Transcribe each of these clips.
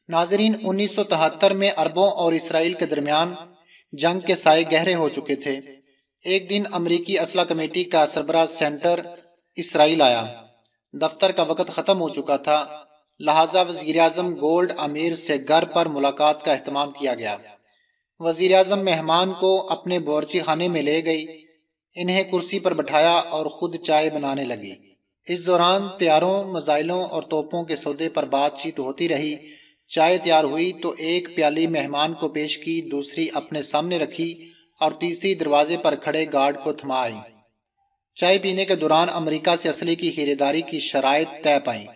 ناظرین، 1973 میں عربوں اور اسرائیل کے درمیان جنگ کے سائے گہرے ہو چکے تھے۔ ایک دن امریکی اسلحہ کمیٹی کا سربراہ سینیٹر اسرائیل آیا۔ دفتر کا وقت ختم ہو چکا تھا، لہٰذا وزیراعظم گولڈ امیر سے گھر پر ملاقات کا اہتمام کیا گیا۔ وزیراعظم مہمان کو اپنے باورچی خانے میں لے گئی، انہیں کرسی پر بٹھایا اور خود چائے بنانے لگی۔ اس دوران طیاروں، میزائلوں اور توپوں کے سودے پر بات چیت ہوتی رہی۔ چائے تیار ہوئی تو ایک پیالی مہمان کو پیش کی، دوسری اپنے سامنے رکھی اور تیسری دروازے پر کھڑے گارڈ کو تھما آئی۔ چائے پینے کے دوران امریکہ سے اسلحے کی خریداری کی شرائط طے پائیں۔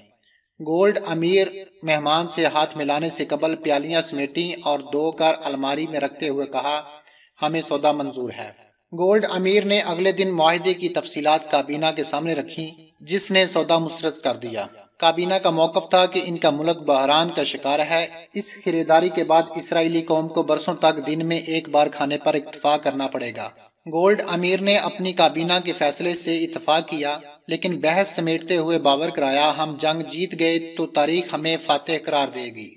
گولڈ امیر مہمان سے ہاتھ ملانے سے قبل پیالیاں سمیٹیں اور دھو کر الماری میں رکھتے ہوئے کہا، ہمیں سودا منظور ہے۔ گولڈ امیر نے اگلے دن معاہدے کی تفصیلات کابینہ کے سامنے رکھیں، جس نے سودا مسترد کر دیا۔ کابینہ کا موقف تھا کہ ان کا ملک بحران کا شکار ہے۔ اس خریداری کے بعد اسرائیلی قوم کو برسوں تک دن میں ایک بار کھانے پر اکتفا کرنا پڑے گا۔ گولڈ امیر نے اپنی کابینہ کے فیصلے سے اتفاق کیا، لیکن بحث سمیٹتے ہوئے باور کرایا، ہم جنگ جیت گئے تو تاریخ ہمیں فاتح قرار دے گی۔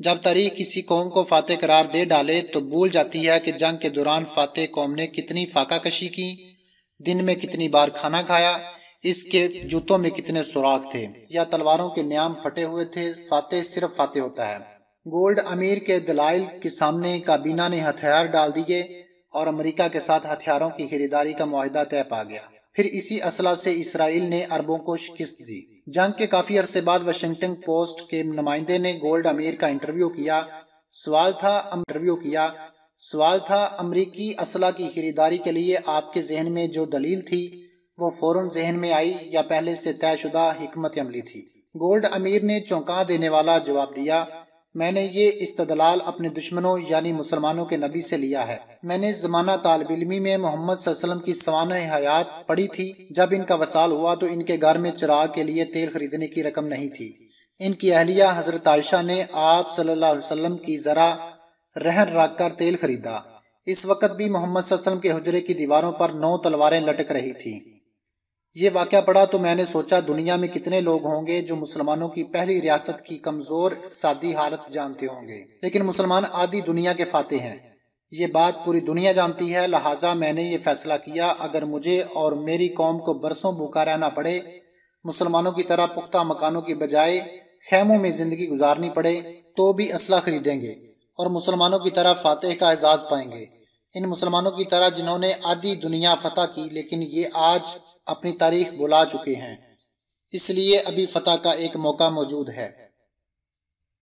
جب تاریخ کسی قوم کو فاتح قرار دے ڈالے تو بھول جاتی ہے کہ جنگ کے دوران فاتح قوم نے کتنی فاقہ کشی کی، دن میں کتنی بار کھانا کھایا، اس کے جوتوں میں کتنے سوراخ تھے یا تلواروں کے نیام پھٹے ہوئے تھے۔ فاتح صرف فاتح ہوتا ہے۔ گولڈ امیر کے دلائل کے سامنے کابینہ نے ہتھیار ڈال دیے اور امریکہ کے ساتھ ہتھیاروں کی خریداری کا معاہدہ طے پا گیا۔ پھر اسی اسلحہ سے اسرائیل نے عربوں کو شکست دی۔ جنگ کے کافی عرصے بعد واشنگٹن پوسٹ کے نمائندے نے گولڈ امیر کا انٹرویو کیا۔ سوال تھا امریکی اسلحہ کی خریداری کے لیے آپ کے ذہن میں جو دلیل تھی وہ فوراً ذہن میں آئی یا پہلے سے طے شدہ حکمت عملی تھی؟ گولڈ امیر نے چونکا دینے والا جواب دیا، میں نے یہ استدلال اپنے دشمنوں یعنی مسلمانوں کے نبی سے لیا ہے۔ میں نے زمانہ طالب علمی میں محمد صلی اللہ علیہ وسلم کی سوانح حیات پڑھی تھی۔ جب ان کا وصال ہوا تو ان کے گھر میں چراغ کے لیے تیل خریدنے کی رقم نہیں تھی۔ ان کی اہلیہ حضرت عائشہ نے آپ صلی اللہ علیہ وسلم کی ذرا رہن رکھ کر تیل خریدا۔ اس وقت بھی محمد صلی اللہ علیہ وسلم کے حجرے کی دیواروں پر 9 تلواریں لٹک رہی تھیں۔ یہ واقعہ پڑھا تو میں نے سوچا دنیا میں کتنے لوگ ہوں گے جو مسلمانوں کی پہلی ریاست کی کمزور اقتصادی حالت جانتے ہوں گے، لیکن مسلمان آدھی دنیا کے فاتح ہیں۔ یہ بات پوری دنیا جانتی ہے، لہٰذا میں نے یہ فیصلہ کیا اگر مجھے اور میری قوم کو برسوں بھوکا رہنا پڑے، مسلمانوں کی طرح پختہ مکانوں کی بجائے خیموں میں زندگی گزارنی پڑے، تو بھی اسلحہ خریدیں گے اور مسلمانوں کی طرح فاتح کا اعزاز پائیں گے، ان مسلمانوں کی طرح جنہوں نے آدھی دنیا فتح کی لیکن یہ آج اپنی تاریخ بھلا چکے ہیں۔ اس لیے ابھی فتح کا ایک موقع موجود ہے۔